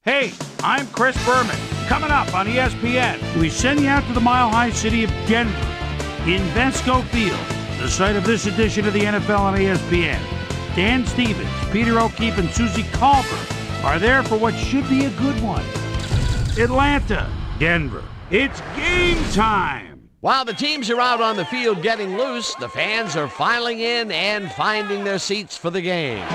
Hey, I'm Chris Berman. Coming up on ESPN, we send you out to the mile-high city of Denver. Invesco Field, the site of this edition of the NFL on ESPN. Dan Stevens, Peter O'Keefe, and Susie Colbert are there for what should be a good one. Atlanta, Denver. It's game time! While the teams are out on the field getting loose, the fans are filing in and finding their seats for the game.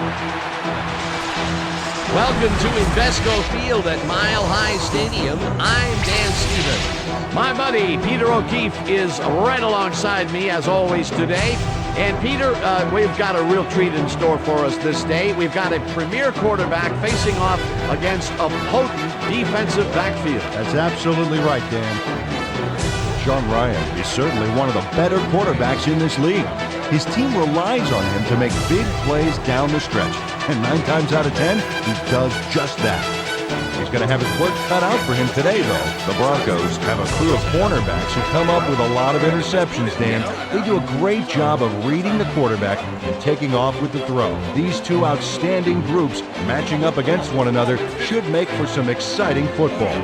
Welcome to Invesco Field at Mile High Stadium. I'm Dan Stevens. My buddy Peter O'Keefe is right alongside me as always today. And Peter, we've got a real treat in store for us this day. We've got a premier quarterback facing off against a potent defensive backfield. That's absolutely right, Dan. Sean Ryan is certainly one of the better quarterbacks in this league. His team relies on him to make big plays down the stretch. And 9 times out of 10, he does just that. He's going to have his work cut out for him today, though. The Broncos have a crew of cornerbacks who come up with a lot of interceptions, Dan. They do a great job of reading the quarterback and taking off with the throw. These two outstanding groups matching up against one another should make for some exciting football.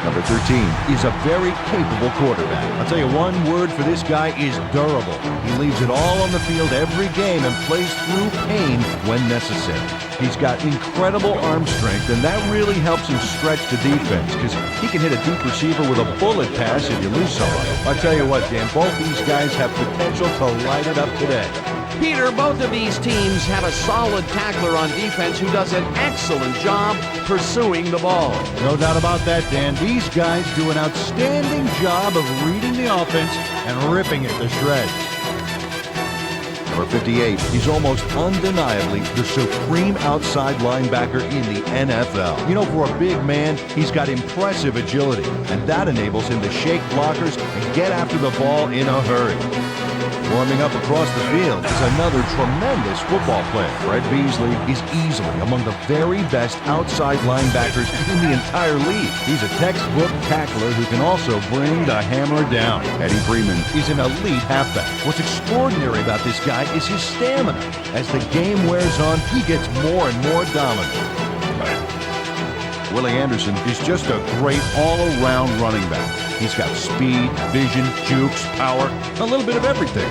Number 13 is a very capable quarterback. I'll tell you one word for this guy is durable. He leaves it all on the field every game and plays through pain when necessary. He's got incredible arm strength, and that really helps him stretch the defense because he can hit a deep receiver with a bullet pass if you lose someone. I'll tell you what, Dan, both these guys have potential to light it up today. Peter, both of these teams have a solid tackler on defense who does an excellent job pursuing the ball. No doubt about that, Dan. These guys do an outstanding job of reading the offense and ripping it to shreds. Number 58, he's almost undeniably the supreme outside linebacker in the NFL. You know, for a big man, he's got impressive agility, and that enables him to shake blockers and get after the ball in a hurry. Warming up across the field is another tremendous football player. Fred Beasley is easily among the very best outside linebackers in the entire league. He's a textbook tackler who can also bring the hammer down. Eddie Freeman is an elite halfback. What's extraordinary about this guy is his stamina. As the game wears on, he gets more and more dominant. Willie Anderson is just a great all-around running back. He's got speed, vision, jukes, power, a little bit of everything.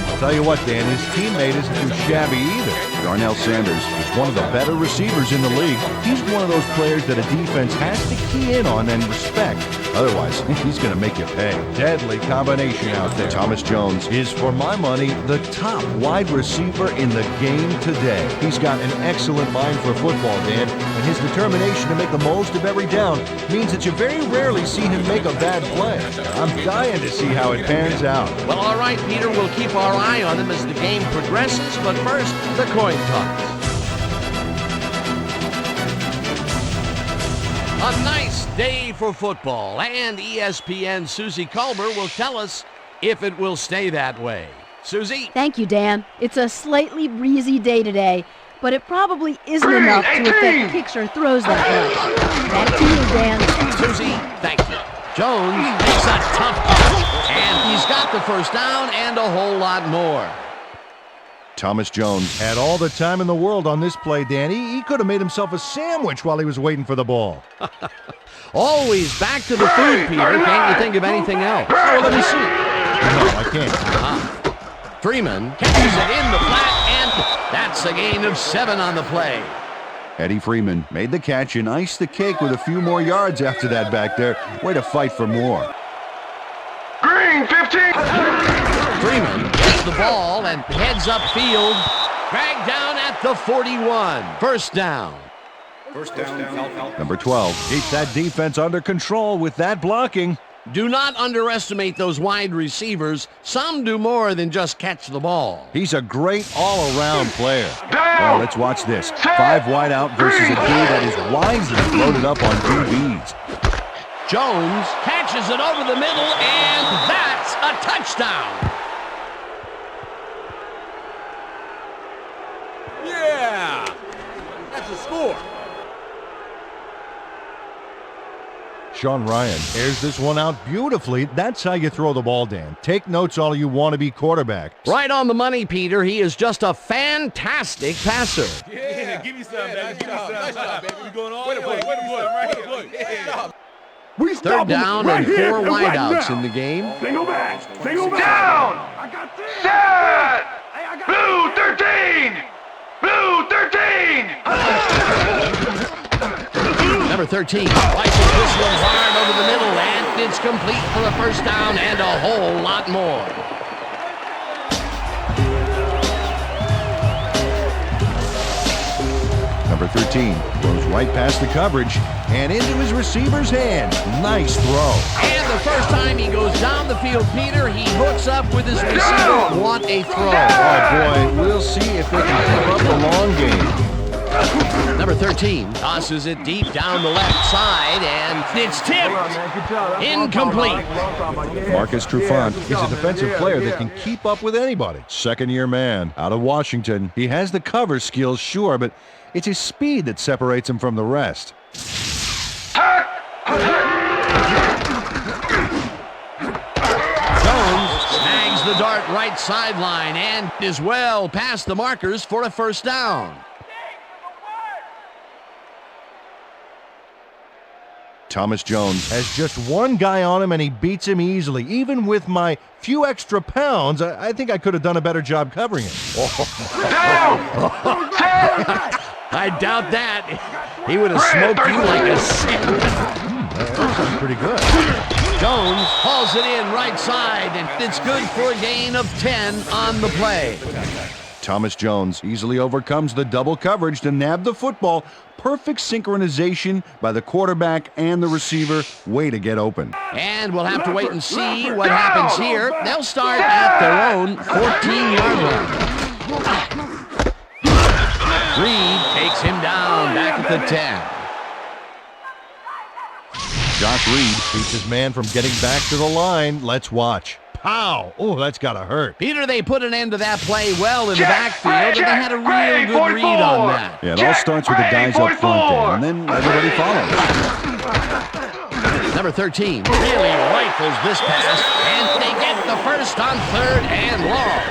I'll tell you what, Dan, his teammate isn't too shabby either. Darnell Sanders is one of the better receivers in the league. He's one of those players that a defense has to key in on and respect. Otherwise, he's going to make you pay. Deadly combination out there. Thomas Jones is, for my money, the top wide receiver in the game today. He's got an excellent mind for football, Dan, and his determination to make the most of every down means that you very rarely see him make a bad play. I'm dying to see how it pans out. Well, all right, Peter, we'll keep our eye on him as the game progresses, but first, the coin toss. A nice day for football, and ESPN's Susie Colbert will tell us if it will stay that way. Susie? Thank you, Dan. It's a slightly breezy day today, but it probably isn't enough to affect kicks or throws that much. Back to you, Dan. Susie, thank you. Jones makes a tough catch, and he's got the first down and a whole lot more. Thomas Jones had all the time in the world on this play, Danny. He could have made himself a sandwich while he was waiting for the ball. Always back to the food, Peter. Can't you think of anything else? Oh, let me see. No, I can't. Freeman catches it in the flat, and that's a gain of 7 on the play. Eddie Freeman made the catch and iced the cake with a few more yards after that back there. Way to fight for more. Green, 15! Freeman gets the ball and heads upfield. Dragged down at the 41. First down. Number 12 keeps that defense under control with that blocking. Do not underestimate those wide receivers. Some do more than just catch the ball. He's a great all-around player. Well, let's watch this. 5 wide out versus a dude that is wisely loaded up on DBs. Jones catches it over the middle, and that's a touchdown. Yeah, that's a score. Sean Ryan airs this one out beautifully. That's how you throw the ball, Dan. Take notes all you want to be quarterback. Right on the money, Peter. He is just a fantastic passer. Yeah, give me some, baby. Nice job, baby. We going on? We Third down and 4 wideouts in the game. Single back. Down. Set. Blue 13. Blue 13. Number 13 rifles this one hard over the middle, and it's complete for a first down and a whole lot more. Number 13 throws right past the coverage and into his receiver's hands. Nice throw. And the first time he goes down the field, Peter, he hooks up with his receiver. What a throw. Oh, boy, we'll see if they can keep up the long game. Number 13 tosses it deep down the left side, and it's tipped. Incomplete. Marcus Trufant is a defensive player that can keep up with anybody. Second-year man out of Washington. He has the cover skills, sure, but it's his speed that separates him from the rest. Jones snags the dart right sideline and is well past the markers for a first down. Thomas Jones has just one guy on him, and he beats him easily. Even with my few extra pounds, I think I could have done a better job covering him. I doubt that. He would have smoked you like a sandwich. That sounds pretty good. Jones hauls it in right side, and it's good for a gain of 10 on the play. Thomas Jones easily overcomes the double coverage to nab the football. Perfect synchronization by the quarterback and the receiver. Way to get open. And we'll have to wait and see what happens here. They'll start at their own 14-yard line. Reed takes him down back at the 10. Josh Reed keeps his man from getting back to the line. Let's watch. Pow! Oh, that's gotta hurt. Peter, they put an end to that play well in the backfield, and they had a real good read on that. Yeah, it all starts with the guys up front there, and then everybody follows. Number 13 really rifles this pass, and they get the first on 3rd and long.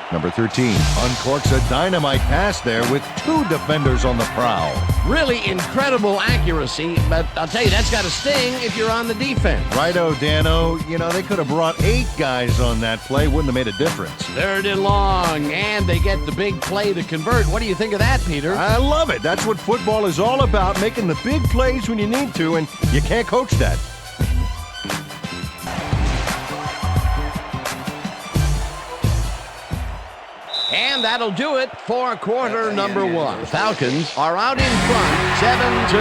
Number 13 uncorks a dynamite pass there with 2 defenders on the prowl. Really incredible accuracy, but I'll tell you, that's got to sting if you're on the defense. Righto, Dano. You know, they could have brought 8 guys on that play. Wouldn't have made a difference. 3rd and long, and they get the big play to convert. What do you think of that, Peter? I love it. That's what football is all about, making the big plays when you need to, and you can't coach that. And that'll do it for quarter number 1. Falcons are out in front, 7-0.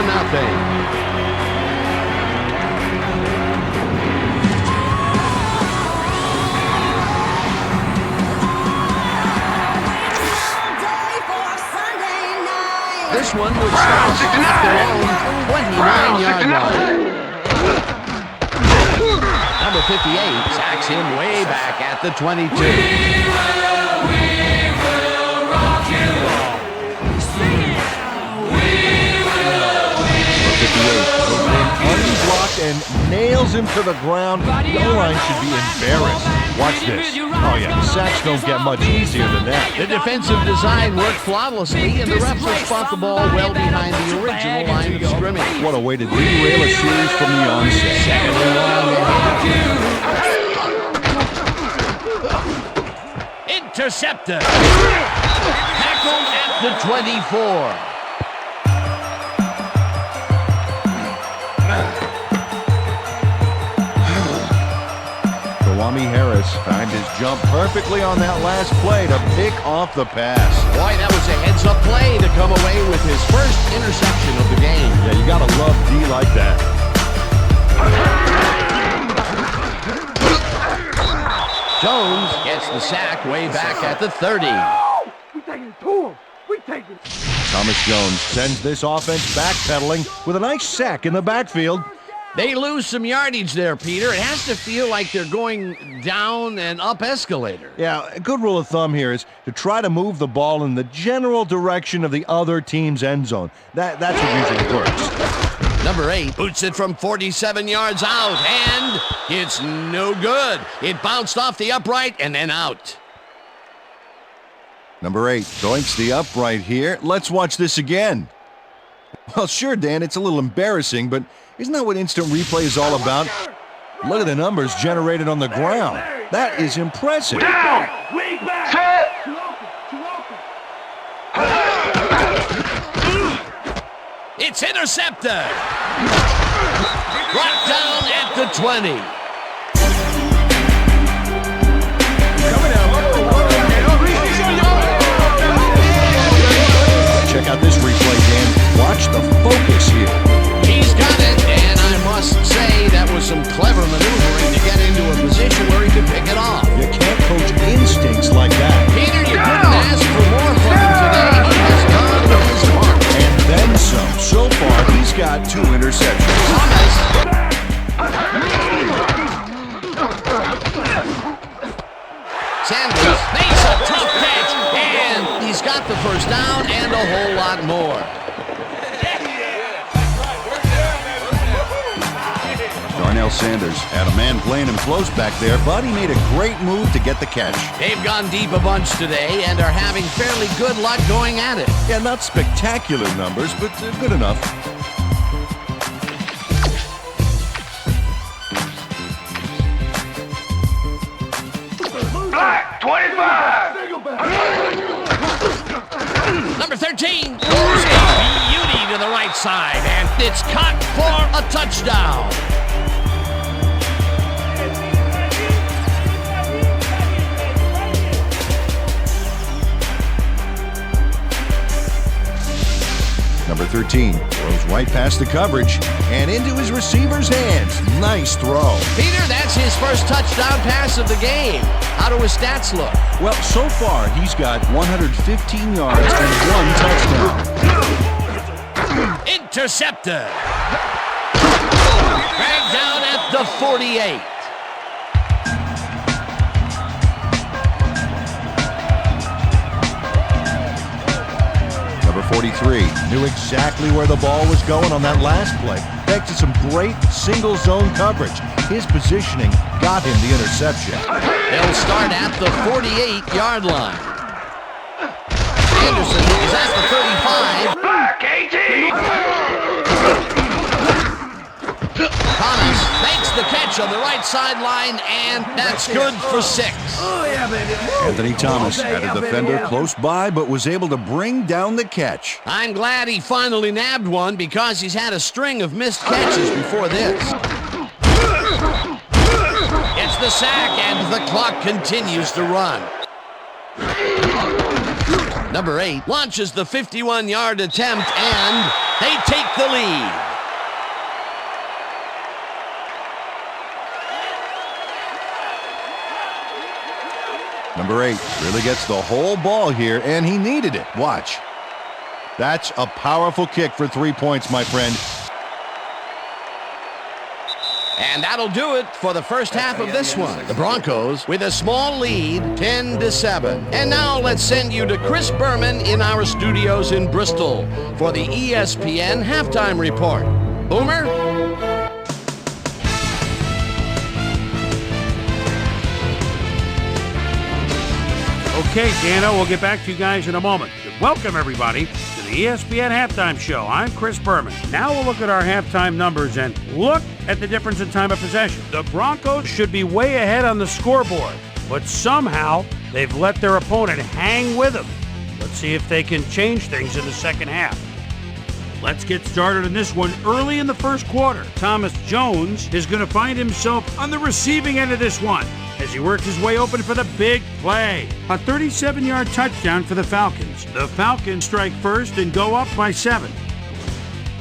This one would start at their own 29-yard line. Number 58 sacks him way back at the 22. Unblocked and nails him to the ground. The O-line should be embarrassed. Watch this. Oh, yeah, the sacks don't get much easier than that. The defensive design worked flawlessly, and the refs will spot the ball well behind the original line of scrimmage. What a way to derail a series from the onset. 2nd and long. Intercepted. Tackled at the 24. Harris timed his jump perfectly on that last play to pick off the pass. Boy, that was a heads-up play to come away with his first interception of the game. Yeah, you gotta love D like that. Jones gets the sack way back at the 30. We taking it to him. We taking it. Thomas Jones sends this offense backpedaling with a nice sack in the backfield. They lose some yardage there, Peter. It has to feel like they're going down an up escalator. Yeah, a good rule of thumb here is to try to move the ball in the general direction of the other team's end zone. That's what usually works. Number 8 boots it from 47 yards out, and it's no good. It bounced off the upright and then out. Number 8 doinks the upright here. Let's watch this again. Well, sure, Dan, it's a little embarrassing, but isn't that what instant replay is all about? Look at the numbers generated on the ground. That is impressive. Down! Lead back! Set! It's intercepted. Brought down at the 20. Check out this replay, Dan. Watch the focus here. He's got it, and I must say that was some clever maneuvering to get into a position where he could pick it off. You can't coach instincts like that. Peter, you couldn't ask for more from him today. He has done his part. And then some. So far, he's got 2 interceptions. Sanders makes a tough catch, and he's got the first down and a whole lot more. Darnell Sanders had a man playing him close back there, but he made a great move to get the catch. They've gone deep a bunch today and are having fairly good luck going at it. Yeah, not spectacular numbers, but good enough. Black, 25! Number 13 throws a beauty to the right side, and it's caught for a touchdown. Number 13 throws right past the coverage and into his receiver's hands. Nice throw. Peter, that's his first touchdown pass of the game. How do his stats look? Well, so far, he's got 115 yards and 1 touchdown. Intercepted. Dragged down at the 48. Number 43 knew exactly where the ball was going on that last play. Thanks to some great single zone coverage. His positioning got him the interception. They'll start at the 48-yard line. Anderson is at the 35. Black, 18! Thomas makes the catch on the right sideline, and that's good for 6. Anthony Thomas had a defender close by, but was able to bring down the catch. I'm glad he finally nabbed one because he's had a string of missed catches before this. It's the sack, and the clock continues to run. Number 8 launches the 51-yard attempt, and they take the lead. Number 8 really gets the whole ball here, and he needed it. Watch. That's a powerful kick for 3 points, my friend. And that'll do it for the first half of this one. The Broncos with a small lead, 10-7. And now let's send you to Chris Berman in our studios in Bristol for the ESPN halftime report. Boomer? Okay, Dano, we'll get back to you guys in a moment. Welcome, everybody, to the ESPN Halftime Show. I'm Chris Berman. Now we'll look at our halftime numbers and look at the difference in time of possession. The Broncos should be way ahead on the scoreboard, but somehow they've let their opponent hang with them. Let's see if they can change things in the second half. Let's get started in this one early in the first quarter. Thomas Jones is going to find himself on the receiving end of this one as he works his way open for the big play. A 37-yard touchdown for the Falcons. The Falcons strike first and go up by 7.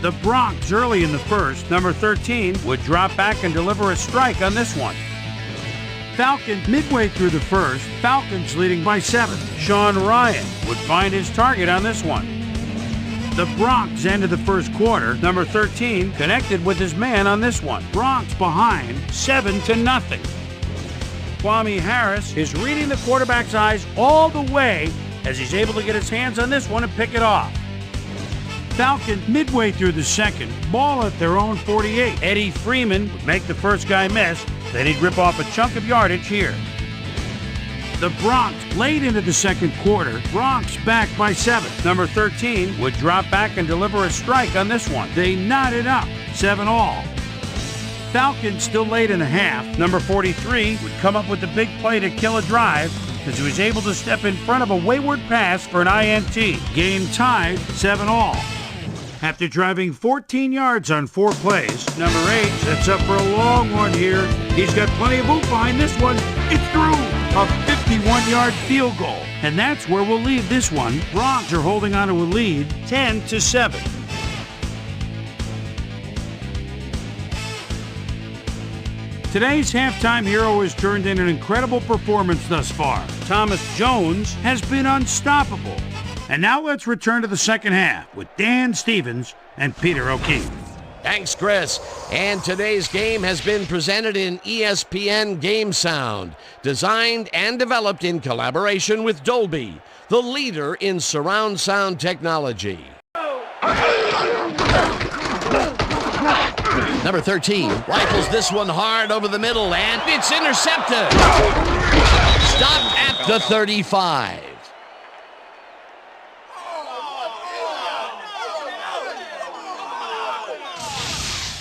The Broncos early in the first, number 13, would drop back and deliver a strike on this one. Falcons midway through the first, Falcons leading by 7. Sean Ryan would find his target on this one. The Broncos ended the first quarter, number 13, connected with his man on this one. Broncos behind 7-0. Kwame Harris is reading the quarterback's eyes all the way as he's able to get his hands on this one and pick it off. Falcons midway through the second, ball at their own 48. Eddie Freeman would make the first guy miss, then he'd rip off a chunk of yardage here. The Bronx late into the second quarter. Bronx back by 7. Number 13 would drop back and deliver a strike on this one. They knotted up 7-all. Falcons still late in the half. Number 43 would come up with the big play to kill a drive as he was able to step in front of a wayward pass for an INT. Game tied 7-all. After driving 14 yards on 4 plays, number 8 sets up for a long one here. He's got plenty of oomph behind this one. It's through. A 51-yard field goal. And that's where we'll leave this one. Bronx are holding on to a lead 10-7. Today's halftime hero has turned in an incredible performance thus far. Thomas Jones has been unstoppable. And now let's return to the second half with Dan Stevens and Peter O'Keefe. Thanks, Chris. And today's game has been presented in ESPN Game Sound, designed and developed in collaboration with Dolby, the leader in surround sound technology. Number 13 rifles this one hard over the middle, and it's intercepted. Stopped at the 35.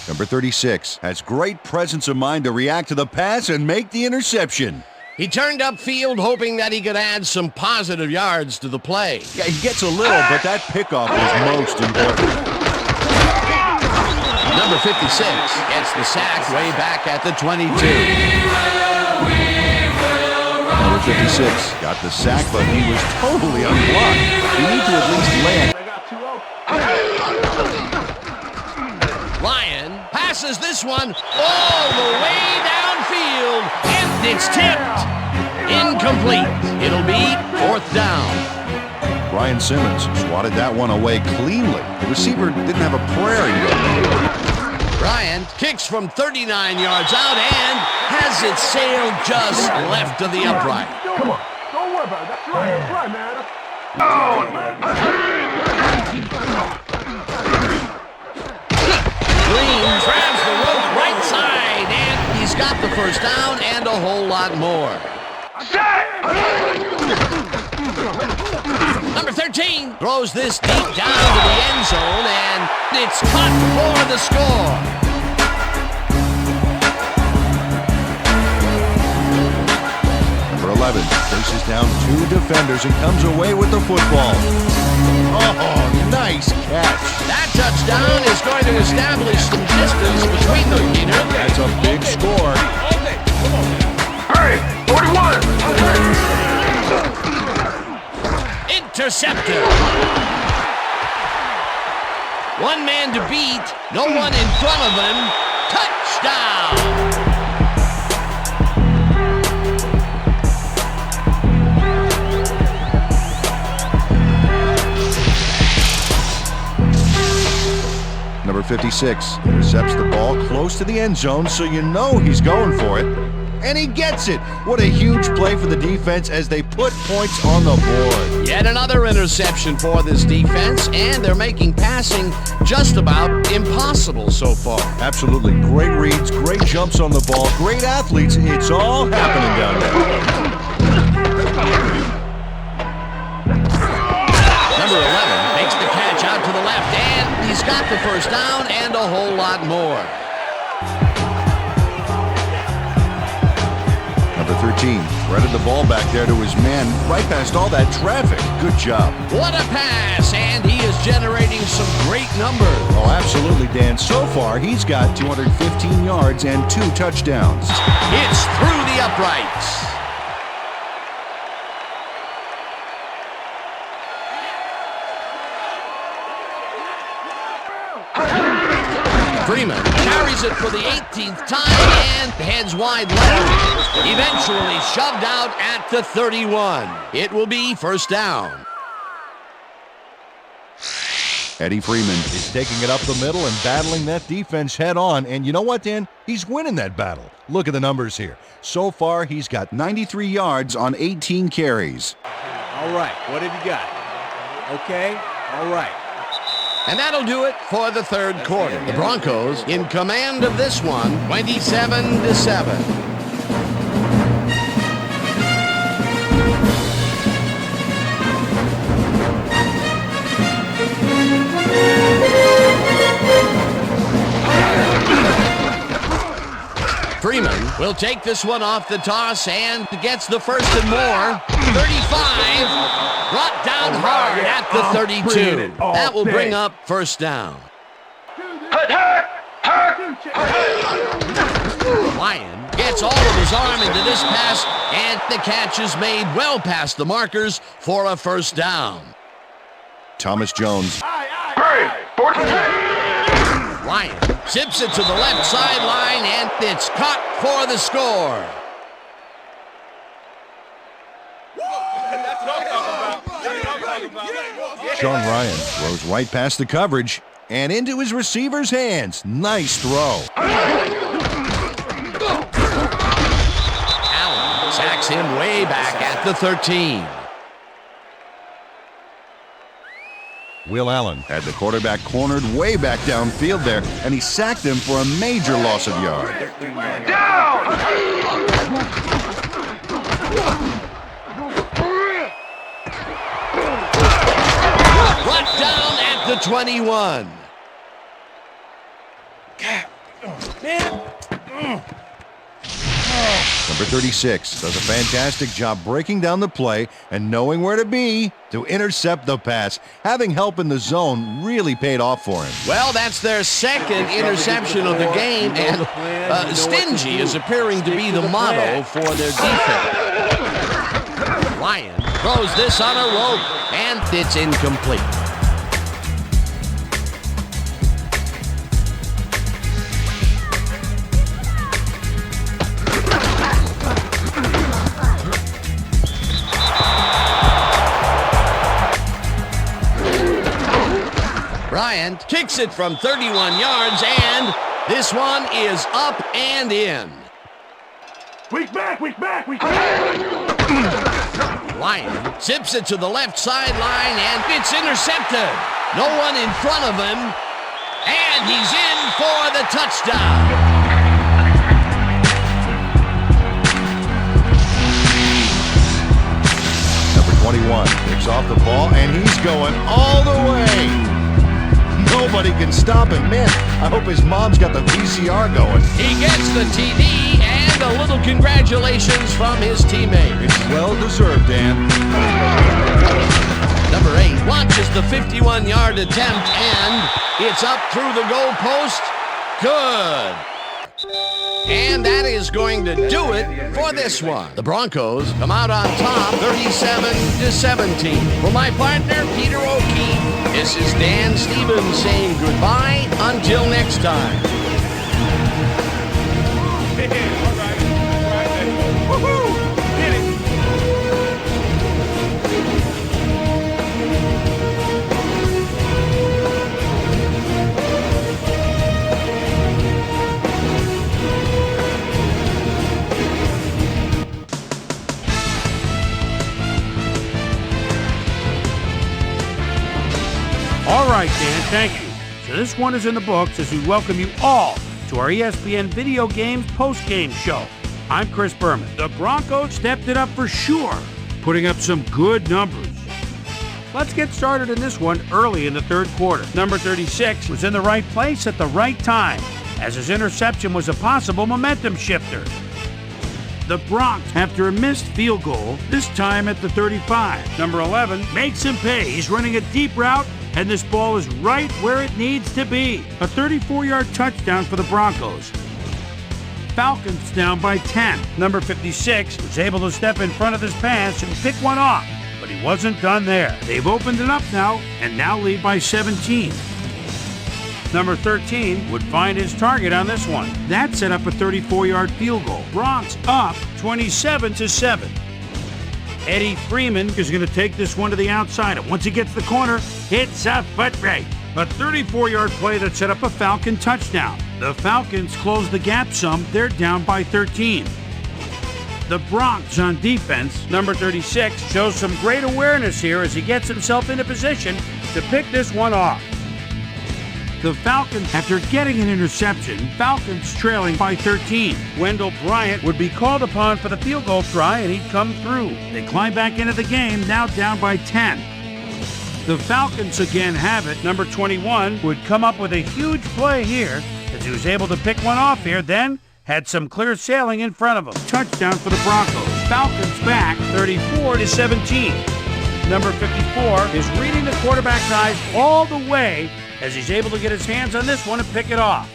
Number 36 has great presence of mind to react to the pass and make the interception. He turned upfield hoping that he could add some positive yards to the play. Yeah, he gets a little, but that pickoff was most important. Number 56 gets the sack way back at the 22. Number 56 got the sack, but he was totally unblocked. You need to at least land. Ryan passes this one all the way downfield, and it's tipped. Incomplete. It'll be 4th down. Brian Simmons swatted that one away cleanly. The receiver didn't have a prayer to go. Ryan kicks from 39 yards out and has it sailed just left of the upright. Come on. Don't worry about it. That's right. That's right, man. Oh, Green grabs the rope right side, and he's got the first down and a whole lot more. Number 13 throws this deep down to the end zone, and it's caught for the score. Number 11 faces down 2 defenders and comes away with the football. Oh, nice catch. That touchdown is going to establish some distance between them, Peter. That's a big score. Hey, 41! Intercepted. One man to beat, no one in front of him. Touchdown. Number 56 intercepts the ball close to the end zone, so you know he's going for it. And he gets it. What a huge play for the defense as they put points on the board. Yet another interception for this defense, and they're making passing just about impossible so far. Absolutely. Great reads, great jumps on the ball, great athletes. It's all happening down there. Number 11 makes the catch out to the left, and he's got the first down and a whole lot more. Number 13 threaded the ball back there to his man right past all that traffic. Good job. What a pass, and he is generating some great numbers. Oh, absolutely, Dan. So far, he's got 215 yards and 2 touchdowns. It's through the uprights. Freeman carries it for the 18th time and heads wide left. Eventually shoved out at the 31. It will be 1st down. Eddie Freeman is taking it up the middle and battling that defense head on. And you know what, Dan? He's winning that battle. Look at the numbers here. So far, he's got 93 yards on 18 carries. All right, what have you got? Okay, all right. And that'll do it for the 3rd quarter. The Broncos in command of this one, 27-7. will take this one off the toss and gets the first and more. 35, brought down hard at the 32. That will bring up first down. Lyon gets all of his arm into this pass, and the catch is made well past the markers for a first down. Thomas Jones. Lyon zips it to the left sideline, and it's caught for the score. Sean Ryan throws right past the coverage and into his receiver's hands. Nice throw. Allen sacks him way back at the 13. Will Allen had the quarterback cornered way back downfield there, and he sacked him for a major loss of yard. Brought down at the 21. Number 36 does a fantastic job breaking down the play and knowing where to be to intercept the pass. Having help in the zone really paid off for him. Well, that's their second interception of the game, and stingy is appearing to be the motto for their defense. Lyon throws this on a rope, and it's incomplete. Bryant kicks it from 31 yards, and this one is up and in. Weak back. Lyon zips it to the left sideline, and it's intercepted. No one in front of him, and he's in for the touchdown. Number 21 picks off the ball, and he's going all the way. Nobody can stop him. Man, I hope his mom's got the VCR going. He gets the TD and a little congratulations from his teammate. It's well-deserved, Dan. Number 8 launches the 51-yard attempt, and it's up through the goalpost. Good. And that is going to do it for this one. The Broncos come out on top, 37-17. For my partner, Peter O'Keefe, this is Dan Stevens saying goodbye until next time. All right, Dan, thank you. So this one is in the books as we welcome you all to our ESPN Video Games post-game show. I'm Chris Berman. The Broncos stepped it up for sure, putting up some good numbers. Let's get started in this one early in the third quarter. Number 36 was in the right place at the right time, as his interception was a possible momentum shifter. The Broncos, after a missed field goal, this time at the 35. Number 11 makes him pay. He's running a deep route, and this ball is right where it needs to be. A 34-yard touchdown for the Broncos. Falcons down by 10. Number 56 was able to step in front of this pass and pick one off, but he wasn't done there. They've opened it up now, and now lead by 17. Number 13 would find his target on this one. That set up a 34-yard field goal. Bronx up 27-7. Eddie Freeman is going to take this one to the outside, and once he gets the corner, hits a foot race. A 34-yard play that set up a Falcon touchdown. The Falcons close the gap some. They're down by 13. The Broncos on defense, number 36, shows some great awareness here as he gets himself into position to pick this one off. The Falcons, after getting an interception, Falcons trailing by 13. Wendell Bryant would be called upon for the field goal try, and he'd come through. They climb back into the game, now down by 10. The Falcons again have it. Number 21 would come up with a huge play here as he was able to pick one off here. Then had some clear sailing in front of him. Touchdown for the Broncos. Falcons back 34-17. Number 54 is reading the quarterback's eyes all the way as he's able to get his hands on this one and pick it off.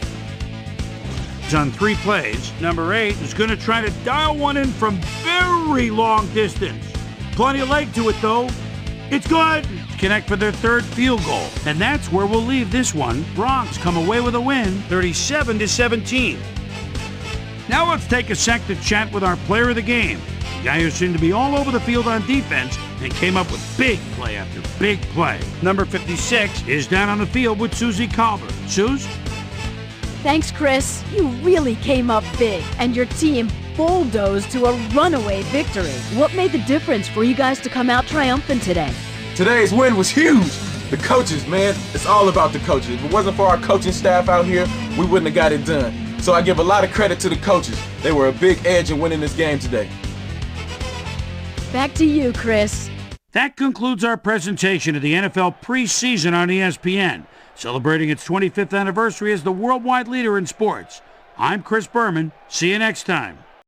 He's on 3 plays. Number 8 is going to try to dial one in from very long distance. Plenty of leg to it, though. It's good. Connect for their 3rd field goal. And that's where we'll leave this one. Broncs come away with a win, 37-17. Now let's take a sec to chat with our player of the game. The guy who seemed to be all over the field on defense and came up with big play after big play. Number 56 is down on the field with Susie Colbert. Suze? Thanks, Chris. You really came up big, and your team bulldozed to a runaway victory. What made the difference for you guys to come out triumphant today? Today's win was huge. The coaches, man, it's all about the coaches. If it wasn't for our coaching staff out here, we wouldn't have got it done. So I give a lot of credit to the coaches. They were a big edge in winning this game today. Back to you, Chris. That concludes our presentation of the NFL preseason on ESPN, celebrating its 25th anniversary as the worldwide leader in sports. I'm Chris Berman. See you next time.